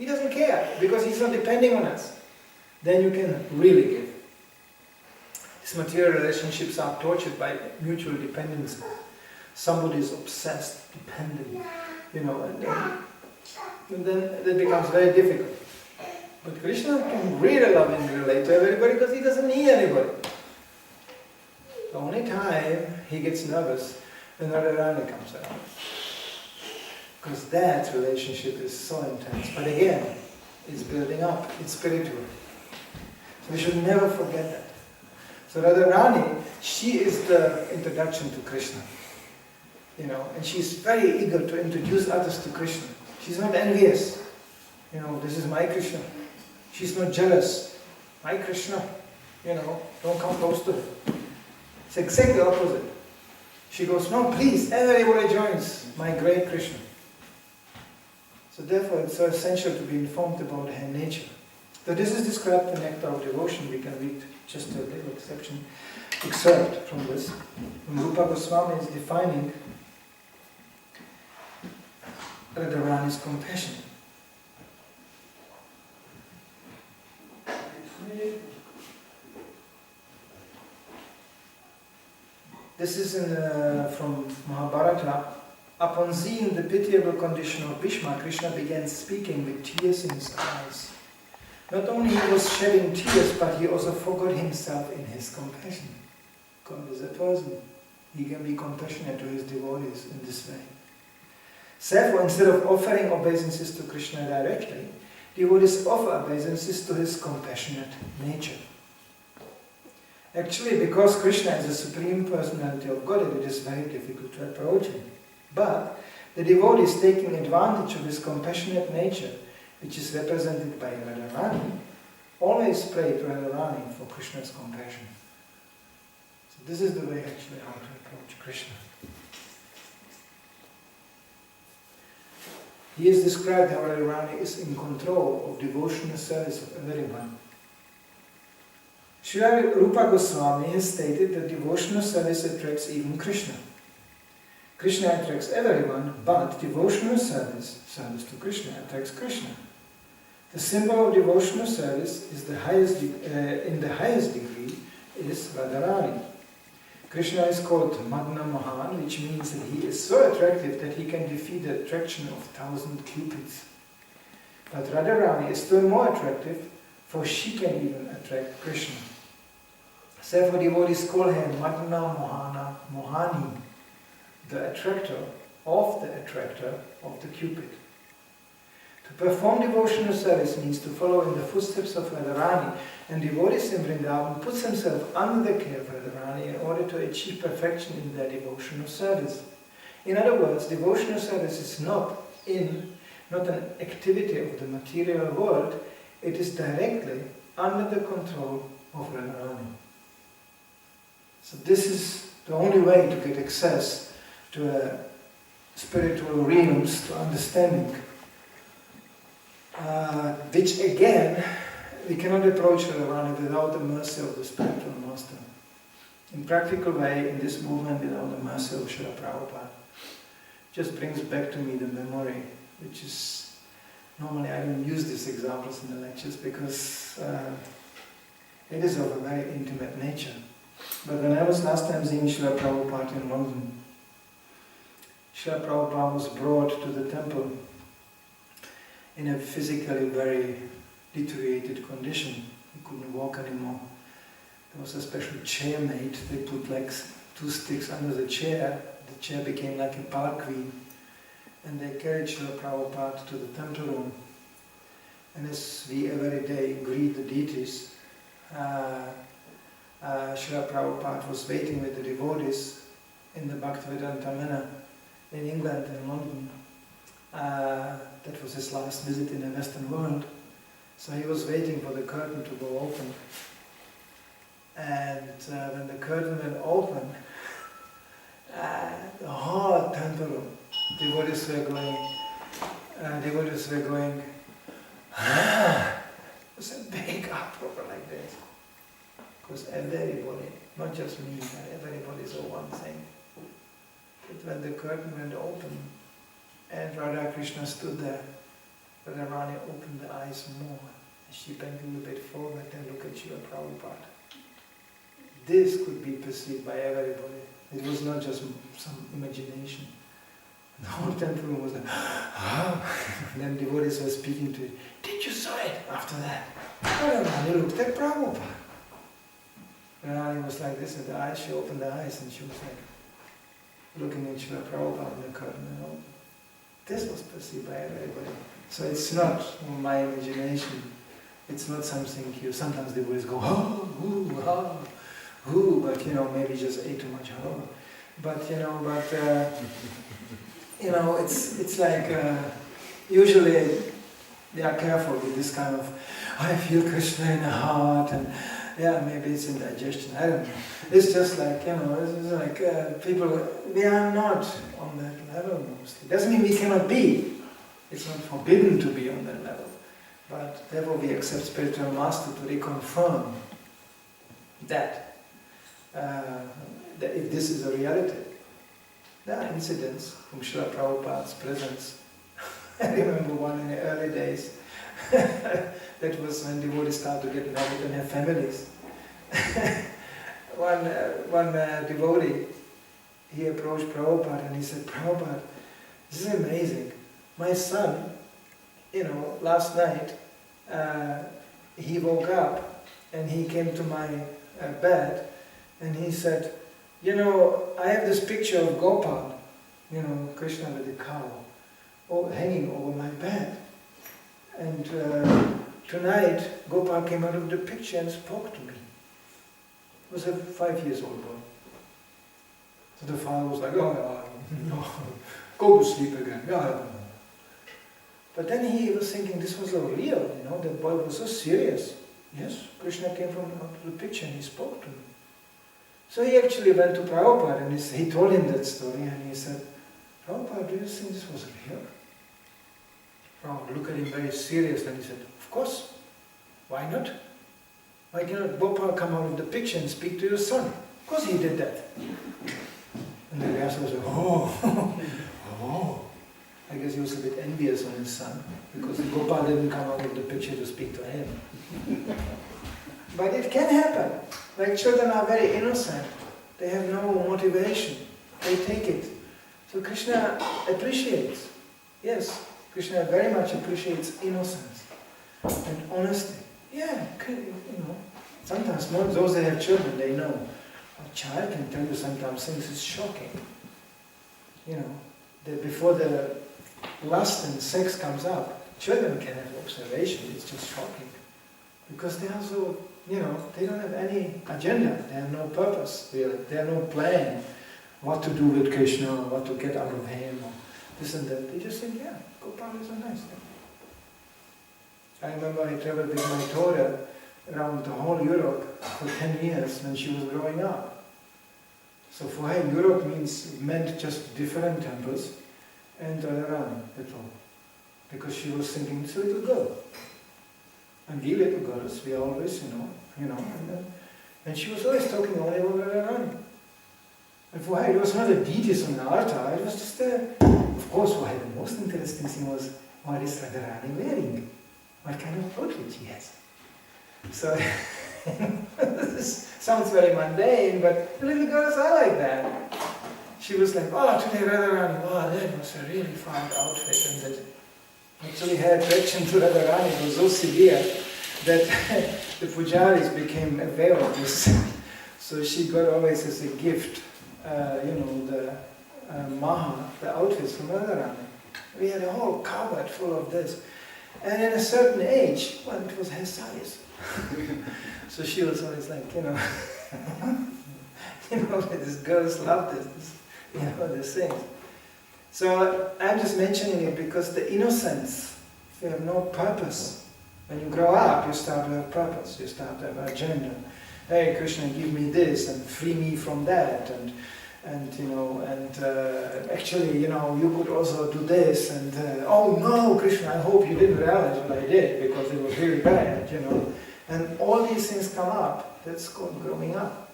He doesn't care, because he's not depending on us. Then you can really give. These material relationships are tortured by mutual dependence. Somebody is obsessed, dependent, and then it becomes very difficult. But Krishna can really lovingly relate to everybody because he doesn't need anybody. The only time he gets nervous when Radharani comes around. Because that relationship is so intense. But again, it's building up, it's spiritual. So we should never forget that. So Radharani, she is the introduction to Krishna. And she's very eager to introduce others to Krishna. She's not envious. This is my Krishna. She's not jealous. My Krishna, don't come close to her. It's exactly the opposite. She goes, no, please, everybody joins my great Krishna. So therefore it's so essential to be informed about her nature. So this is described in Nectar of Devotion. We can read just a little excerpt from this. When Rupa Goswami is defining Radharani's compassion. This is from Mahabharata. Upon seeing the pitiable condition of Bhishma, Krishna began speaking with tears in his eyes. Not only he was shedding tears, but he also forgot himself in his compassion. God is a person. He can be compassionate to his devotees in this way. Therefore, instead of offering obeisances to Krishna directly, devotees offer obeisances to his compassionate nature. Actually, because Krishna is the Supreme Personality of Godhead, it is very difficult to approach him. But the devotees, taking advantage of his compassionate nature, which is represented by Radharani, always pray to Radharani for Krishna's compassion. So this is the way actually how to approach Krishna. He is described how Radharani is in control of devotional service of everyone. Srila Rupa Goswami has stated that devotional service attracts even Krishna. Krishna attracts everyone, but devotional service to Krishna attracts Krishna. The symbol of devotional service is in the highest degree is Radharani. Krishna is called Magna Mohan, which means that he is so attractive that he can defeat the attraction of 1,000 cupids. But Radharani is still more attractive, for she can even attract Krishna. Therefore devotees call her Magna Mohana Mohani, the attractor of the cupid. To perform devotional service means to follow in the footsteps of Radharani, and devotees in Vrindavan puts themselves under the care of Radharani in order to achieve perfection in their devotional service. In other words, devotional service is not an activity of the material world, it is directly under the control of Radharani. So this is the only way to get access to spiritual realms, to understanding, which again, we cannot approach Radharani without the mercy of the spiritual master. In practical way, in this movement, without the mercy of Srila Prabhupada, just brings back to me the memory, which is, normally I don't use these examples in the lectures because it is of a very intimate nature. But when I was last time seeing Srila Prabhupada in London, Srila Prabhupada was brought to the temple in a physically very deteriorated condition. He couldn't walk anymore. There was a special chair made. They put like 2 sticks under the chair. The chair became like a palanquin. And they carried Srila Prabhupada to the temple room. And as we every day greet the deities, Srila Prabhupada was waiting with the devotees in the Bhaktivedanta Manor in England and London. That was his last visit in the Western world. So he was waiting for the curtain to go open. And when the curtain went open, the whole temple room, devotees were going, it was a big uproar like this. Because everybody, not just me, but everybody saw one thing. That when the curtain went open and Radha Krishna stood there, Radharani opened the eyes more. She bent a little bit forward and looked at Srila Prabhupada. This could be perceived by everybody. It was not just some imagination. The whole temple room was like, and then devotees were speaking to it. Did you saw it? After that, Radharani looked at Prabhupada. Radharani was like this at the eyes. She opened the eyes and she was like looking at Srila Prabhupada in the curtain. You know? This was perceived by everybody. So it's not my imagination. It's not something you. Sometimes the devotees go, but maybe just ate too much oh. But it's like usually they are careful with this kind of. I feel Krishna in the heart, and maybe it's indigestion. I don't know. It's just like it's like people. We are not on that level mostly. Doesn't mean we cannot be. It's not forbidden to be on that level, but therefore we accept spiritual master to reconfirm that if this is a reality. There are incidents from Srila Prabhupada's presence. I remember one in the early days. That was when devotees started to get married and have families. one devotee, he approached Prabhupada and he said, Prabhupada, this is amazing. My son, last night, he woke up and he came to my bed and he said, I have this picture of Gopal, Krishna with the cow, hanging over my bed. And tonight, Gopal came out of the picture and spoke to me. He was a 5-year-old boy. So the father was like, no, go to sleep again. But then he was thinking this was so real, the boy was so serious. Yes, Krishna came out of the picture and he spoke to me. So he actually went to Prabhupada and he told him that story and he said, Prabhupada, do you think this was real? Prabhupada looked at him very seriously and he said, of course, why not? Why cannot Gopal come out of the picture and speak to your son? Of course he did that. And the Vyasa was like, oh. I guess he was a bit envious on his son because Gopal didn't come out of the picture to speak to him. But it can happen. Like children are very innocent. They have no motivation. They take it. So Krishna appreciates. Yes, Krishna very much appreciates innocence and honesty. Yeah, sometimes those that have children, they know. A child can tell you sometimes things is shocking. Before the lust and sex comes up, children can have observation. It's just shocking. Because they are so, they don't have any agenda. They have no purpose, really. They have no plan what to do with Krishna, or what to get out of him, or this and that. They just think, Gopal is a nice thing. I remember I traveled with my daughter around the whole Europe for 10 years when she was growing up. So for her, Europe meant just different temples and Radharani, that's all. Because she was thinking, it's a little girl. And we little girls, we always, and she was always talking only about Radharani. And for her, it was not a deities on the altar, it was just of course, for her, the most interesting thing was, what is Radharani wearing? What kind of outfit she has? So, this sounds very mundane, but the little girls are like that. She was like, today Radharani, wow, that was a really fine outfit. And that actually her attraction to Radharani was so severe that the pujaris became aware of this. So she got always as a gift, the maha, the outfits from Radharani. We had a whole cupboard full of this. And at a certain age, it was her size. So she was always like, these girls love this, these things. So I'm just mentioning it because the innocence, if you have no purpose, when you grow up, you start to have purpose, you start to have an agenda. Hey, Krishna, give me this and free me from that, actually, you could also do this, and oh no, Krishna, I hope you didn't realize what I did because it was really bad, And all these things come up. That's called growing up.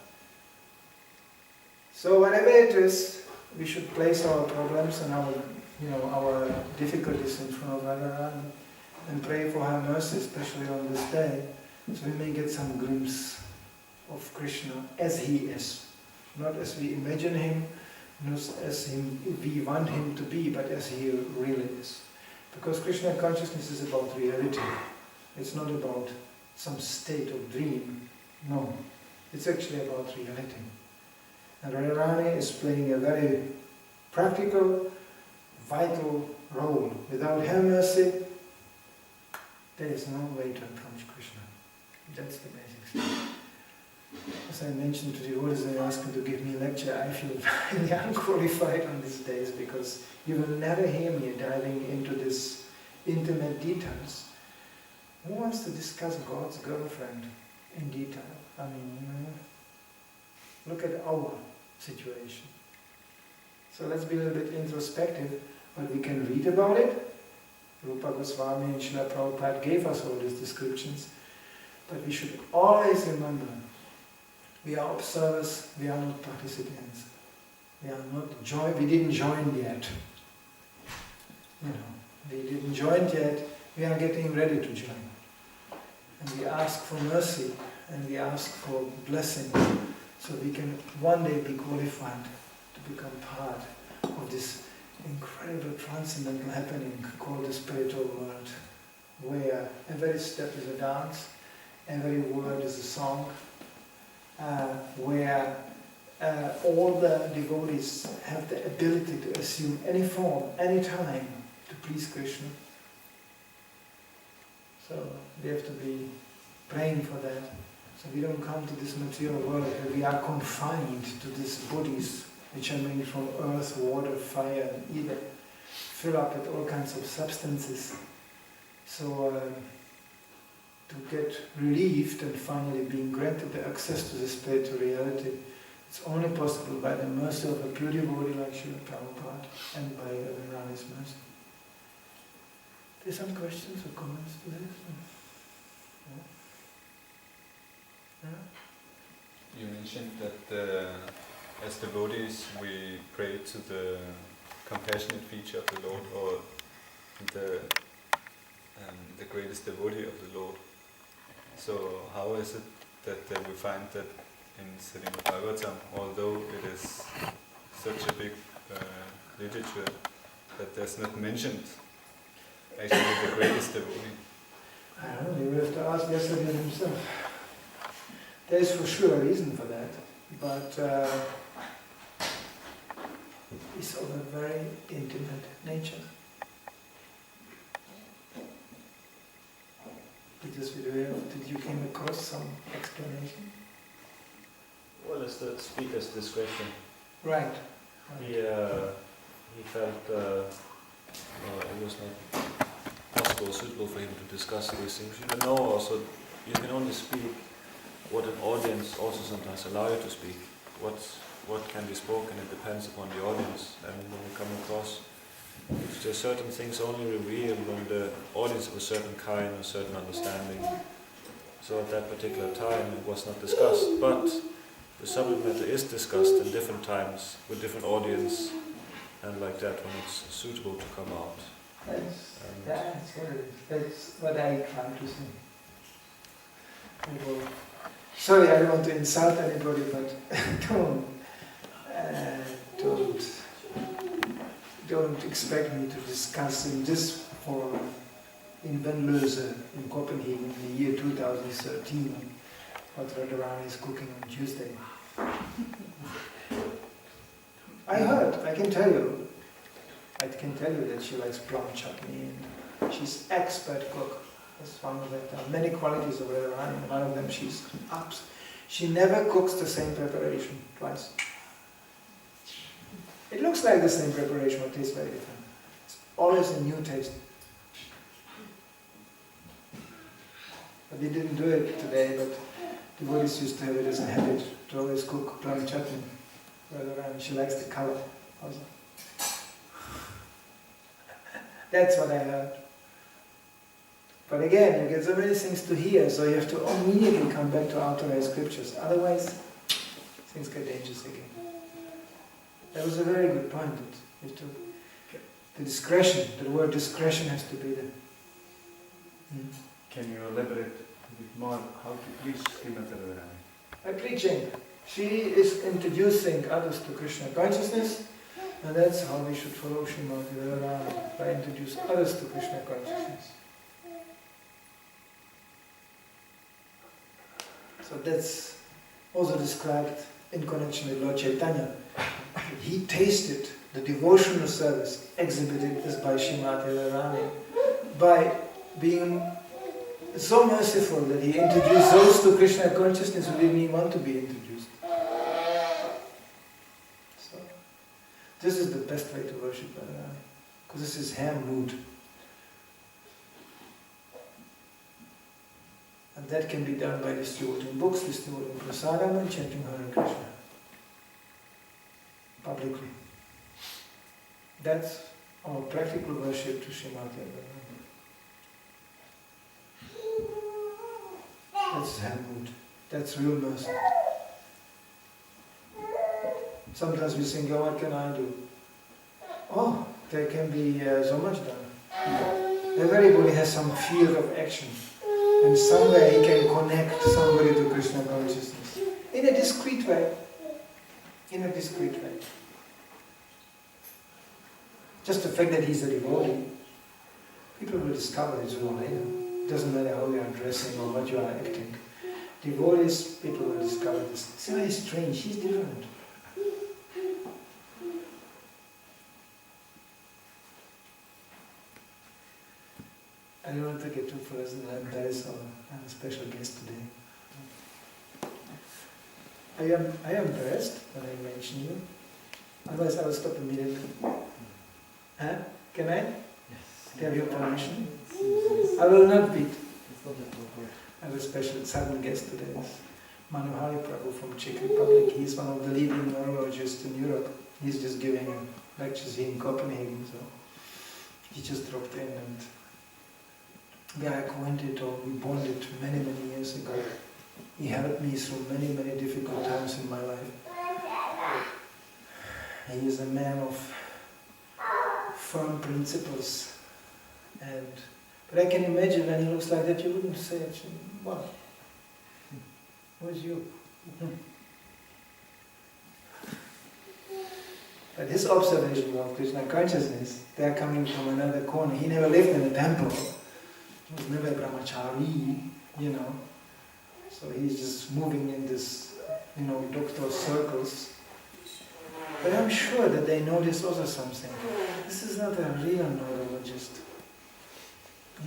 So whatever it is, we should place our problems and our difficulties in front of Radharani and pray for her mercy, especially on this day, so we may get some glimpse of Krishna as he is. Not as we imagine him, not as we want him to be, but as he really is. Because Krishna consciousness is about reality. It's not about some state of dream. No, it's actually about reality. And Radharani is playing a very practical, vital role. Without her mercy, there is no way to approach Krishna. That's the basic thing. As I mentioned to devotees, they asked me to give me a lecture. I feel very unqualified on these days because you will never hear me diving into this intimate details. Who wants to discuss God's girlfriend in detail? I mean, look at our situation. So let's be a little bit introspective, but we can read about it. Rupa Goswami and Srila Prabhupada gave us all these descriptions, but we should always remember, we are observers, we are not participants. We didn't join yet. We didn't join yet, we are getting ready to join. And we ask for mercy, and we ask for blessing, so we can one day be qualified to become part of this incredible transcendental happening called the spiritual world, where every step is a dance, every word is a song, where all the devotees have the ability to assume any form, any time, to please Krishna. So we have to be praying for that, so we don't come to this material world where we are confined to these bodies which are made from earth, water, fire, and either fill up with all kinds of substances. So to get relieved and finally being granted the access to the spiritual reality, it's only possible by the mercy of a pure devotee like Srila Prabhupada and by Radharani's mercy. There's some questions or comments to this? You mentioned that as devotees we pray to the compassionate feature of the Lord, or the greatest devotee of the Lord. So how is it that we find that in Srimad Bhagavatam, although it is such a big literature, that there's not mentioned actually the greatest devotee? I don't know, you have to ask Yasadeva himself. There's for sure a reason for that, but it's of a very intimate nature. Did you came across some explanation? Well, it's the speaker's discretion. Right. He felt it was not possible or suitable for him to discuss these things. You know, also, you can only speak what an audience also sometimes allow you to speak. What can be spoken, it depends upon the audience. And when we come across, if there are certain things only revealed when the audience of a certain kind, a certain understanding. So at that particular time it was not discussed, but the subject matter is discussed in different times with different audience, and like that when it's suitable to come out. That's what it is. That's what I try to say. Sorry, I don't want to insult anybody, but don't expect me to discuss in this forum in Venløse in Copenhagen in the year 2013 what Radharani is cooking on Tuesday. I can tell you that she likes plum chutney and she's expert cook. That's one of it. There are many qualities of Radharani, and one of them she's up. She never cooks the same preparation twice. It looks like the same preparation, but tastes very different. It's always a new taste. But we didn't do it today, but devotees used to have it as a habit to always cook plum chutney. Radharani, she likes the color also. That's what I heard. But again, you get so many things to hear, so you have to immediately come back to authorized scriptures. Otherwise, things get dangerous again. That was a very good point. The discretion, the word discretion has to be there. Can you elaborate a bit more how to preach Srimati Radharani? By preaching. She is introducing others to Krishna consciousness, and that's how we should follow Srimati Radharani, by introducing others to Krishna consciousness. So that's also described in connection with Lord Chaitanya. He tasted the devotional service exhibited as by Srimati Radharani by being so merciful that he introduced those to Krishna consciousness who didn't even want to be introduced. So, this is the best way to worship Radharani, because this is her mood. And that can be done by distributing books, distributing prasadam, and chanting Hare Krishna publicly. That's our practical worship to Srimati Radharani. That's her mood. That's real mercy. Sometimes we think, oh, what can I do? Oh, there can be so much done. Everybody has some field of action. And somewhere he can connect somebody to Krishna consciousness. In a discreet way. In a discreet way. Just the fact that he's a devotee, people will discover it sooner or later. It doesn't matter how you are dressing or what you are acting. Devotees, people will discover this. It's very strange, he's different. I don't want to get too personal, I'm embarrassed. I have a special guest today. I am embarrassed when I mention you. Otherwise I will stop immediately. Huh? Can I? Yes. Do you have your permission? I will not beat. It's not appropriate. I have a special sudden guest today. It's Manidhara Prabhu from Czech Republic. He's one of the leading neurologists in Europe. He's just giving lectures here in Copenhagen, so he just dropped in, and we are acquainted, or we bonded many, many years ago. He helped me through many, many difficult times in my life. He is a man of firm principles, but I can imagine when he looks like that, you wouldn't say, "What? Who's you?" But his observation of Krishna consciousness, they are coming from another corner. He never lived in a temple. He was never a brahmachari, So he's just moving in this, doctor circles. But I'm sure that they notice also something. This is not a real neurologist.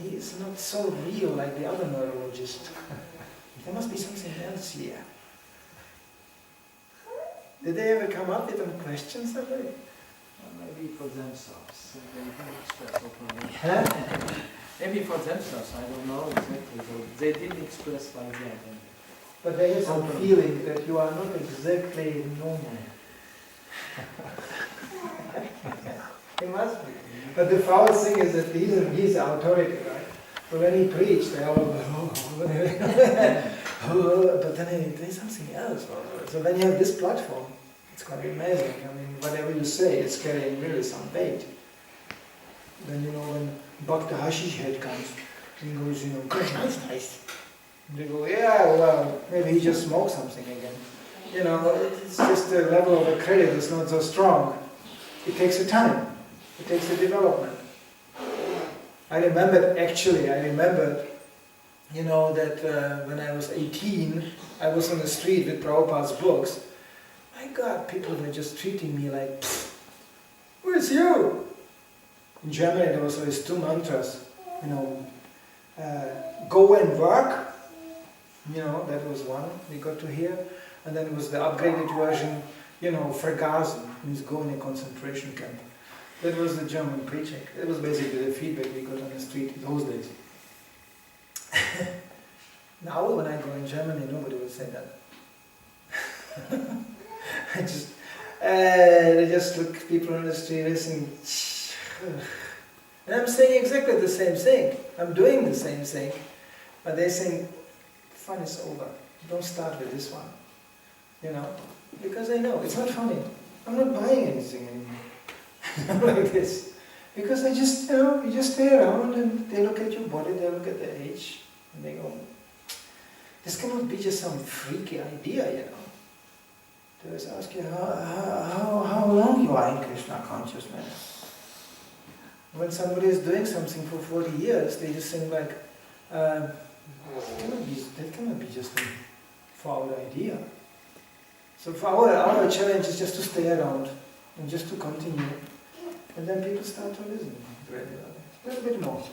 He is not so real like the other neurologist. There must be something else here. Did they ever come up with some questions of it? Well, maybe for themselves. They didn't express openly. Huh? Maybe for themselves, I don't know exactly. They didn't express like that. But there is some feeling that you are not exactly normal. He must be. But the foul thing is that he's the authority, right? So when he preached, they all but then there's something else. So when you have this platform, it's quite amazing. I mean, whatever you say, it's carrying really some weight. Then when Bhakta Hashish head comes, he goes, Krishna's nice. And they go, yeah, well, maybe he just smoked something again. It's just the level of the credit is not so strong. It takes a time. It takes a development. I remembered, that when I was 18, I was on the street with Prabhupada's books. My God, people were just treating me like, who is you? In Germany there was always two mantras, go and work, that was one we got to hear. And then it was the upgraded version, vergasen, means go in a concentration camp. That was the German preaching. It was basically the feedback we got on the street in those days. Now when I go in Germany, nobody will say that. They just look people on the street listening. And I'm saying exactly the same thing. I'm doing the same thing. But they think, fun is over. Don't start with this one. Because I know it's not funny. I'm not buying anything anymore. Like this. Because they just, you just stay around and they look at your body, they look at the age, and they go, this cannot be just some freaky idea, They always ask you how long you are in Krishna consciousness. When somebody is doing something for 40 years, they just think like, that cannot be just a foul idea. So for our challenge is just to stay around and just to continue. And then people start to listen gradually. A little bit more.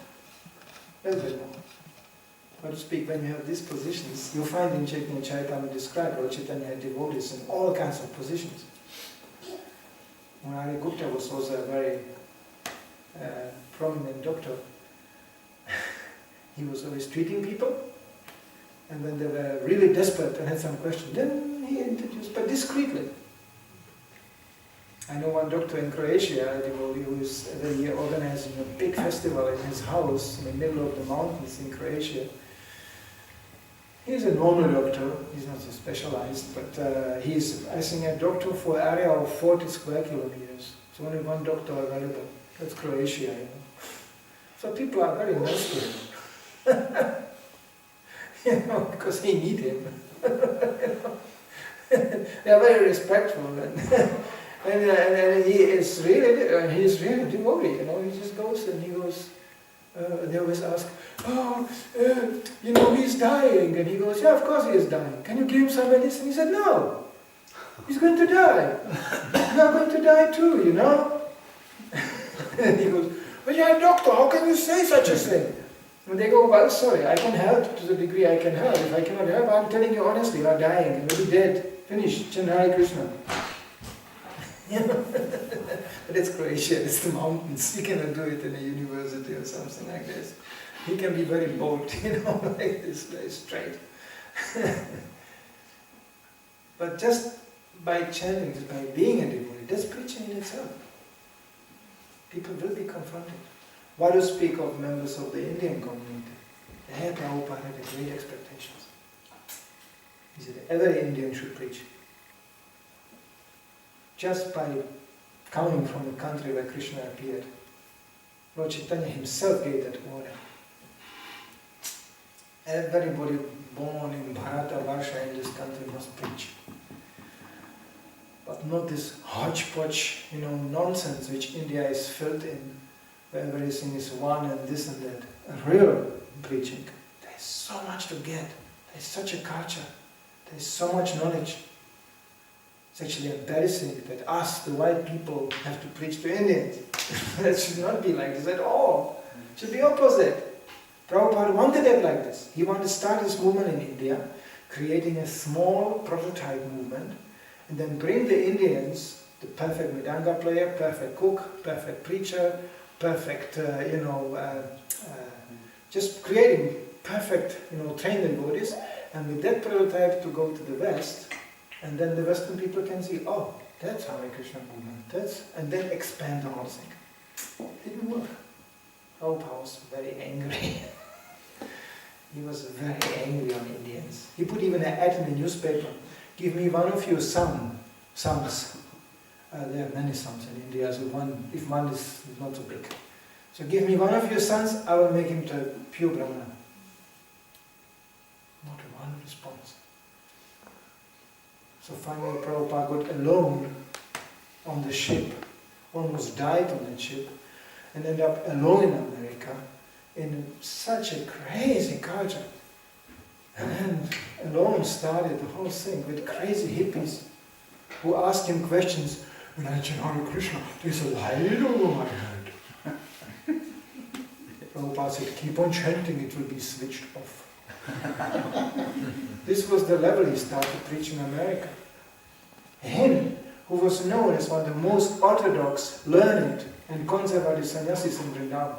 But to speak, when you have these positions, you'll find in Chaitanya Charitamrita described Lord Chaitanya had devotees in all kinds of positions. Murari Gupta was also a very prominent doctor. He was always treating people, and when they were really desperate and had some question, then he introduced, but discreetly. I know one doctor in Croatia, a devotee, who is every year organizing a big festival in his house in the middle of the mountains in Croatia. He's a normal doctor, he's not so specialized, but he's, I think, a doctor for an area of 40 square kilometers. So only one doctor available. That's Croatia, So people are very nice to him. Because they need him. They are very respectful. And he is really, he's really devotee, He just goes and he goes, they always ask, he's dying. And he goes, yeah, of course he is dying. Can you give him some medicine? He said, no, he's going to die. You are going to die too, And he goes, but you're a doctor, how can you say such a thing? And they go, well, sorry, I can help to the degree I can help. If I cannot help, I'm telling you honestly, you are dying, and you'll be dead. Finished. Hare Krishna. But it's Croatia, it's the mountains. You cannot do it in a university or something like this. He can be very bold, like this, very straight. But just by chanting, just by being a devotee, that's preaching in itself. People will be confronted. Why do speak of members of the Indian community? There Prabhupada had great expectations. He said every Indian should preach. Just by coming from the country where Krishna appeared. Lord Chaitanya himself gave that order. Everybody born in Bharata Varsha in this country must preach. But not this hodgepodge, nonsense which India is filled in, where everything is one and this and that. A real preaching. There's so much to get. There's such a culture. There's so much knowledge. It's actually embarrassing that us, the white people, have to preach to Indians. That should not be like this at all. It should be opposite. Prabhupada wanted it like this. He wanted to start this movement in India, creating a small prototype movement, and then bring the Indians, the perfect Mridanga player, perfect cook, perfect preacher, perfect, just creating perfect, trained devotees, and with that prototype to go to the West. And then the Western people can see, oh, that's Hare Krishna movement. And then expand the whole thing. Didn't work. Prabhupada was very angry. He was very angry on Indians. He put even an ad in the newspaper. Give me one of your sons. There are many sons in India, so if one is not so big. So give me one of your sons, I will make him to pure Brahmana. Not one response. So finally Prabhupada got alone on the ship, almost died on that ship, and ended up alone in America in such a crazy culture. And alone started the whole thing with crazy hippies who asked him questions. When I chant Hare Krishna, there's a light over my head. Prabhupada said, keep on chanting, it will be switched off. This was the level he started preaching in America. Him, who was known as one of the most orthodox, learned and conservative sannyasis in Vrindavan,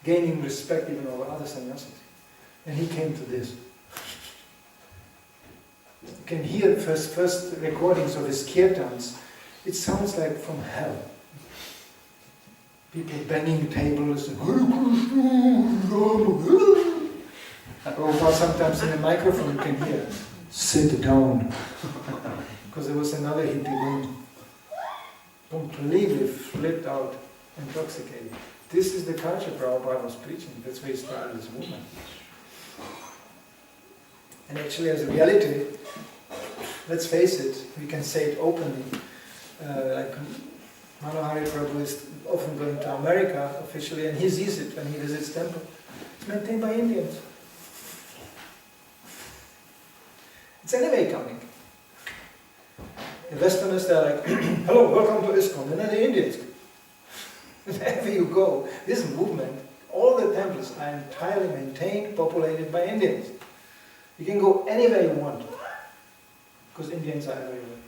gaining respect even over other sannyasis. And he came to this. You can hear first recordings of his kirtans. It sounds like from hell. People banging tables. Or sometimes in the microphone you can hear, sit down. Because there was another hippie who completely flipped out. intoxicated. This is the culture Prabhupada was preaching. That's why he started this movement. And actually, as a reality, let's face it, we can say it openly. Like Manidhara Prabhu is often going to America officially, and he sees it when he visits temple. It's maintained by Indians. It's anyway coming. The Westerners, they're like, hello, welcome to ISKCON, and then the Indians. Wherever you go, this movement, all the temples are entirely maintained, populated by Indians. You can go anywhere you want, because Indians are everywhere.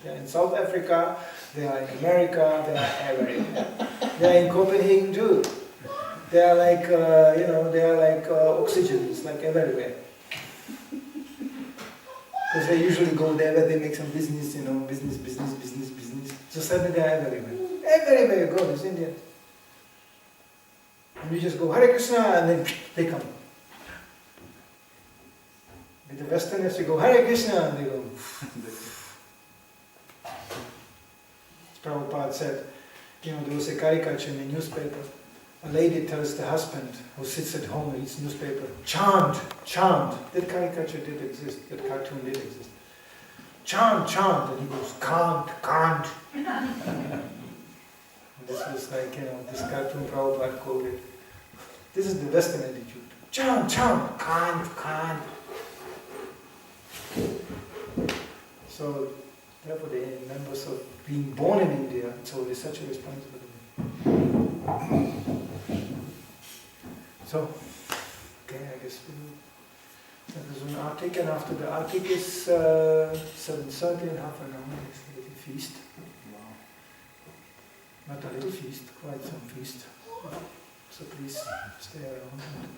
They are in South Africa, they are in America, they are everywhere. They are in Copenhagen too. They are like, they are like oxygen, it's like everywhere. Because they usually go there where they make some business, business. So suddenly they are everywhere. Everywhere you go, there's Indians. And you just go, Hare Krishna, and then they come. With the Westerners, you go, Hare Krishna, and they go. Prabhupada said, there was a caricature in the newspaper. A lady tells the husband who sits at home and reads newspaper, chant, chant. That caricature did exist, that cartoon did exist. Chant, chant. And he goes, can't, can't. This was like, this cartoon Prabhupada quoted. This is the Western attitude. Chant, chant, can't. So, therefore the members of being born in India, it's always such a responsibility. So, okay, I guess there's an Arctic, and after the Arctic is 7:30 and half an hour, it's a little feast. Wow. Not a little feast, quite some feast. So please stay around. And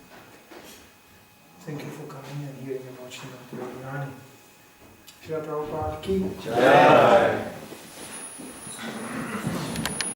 thank you for coming and hearing about Srimati Radharani. Srila Prabhupada ki Jai.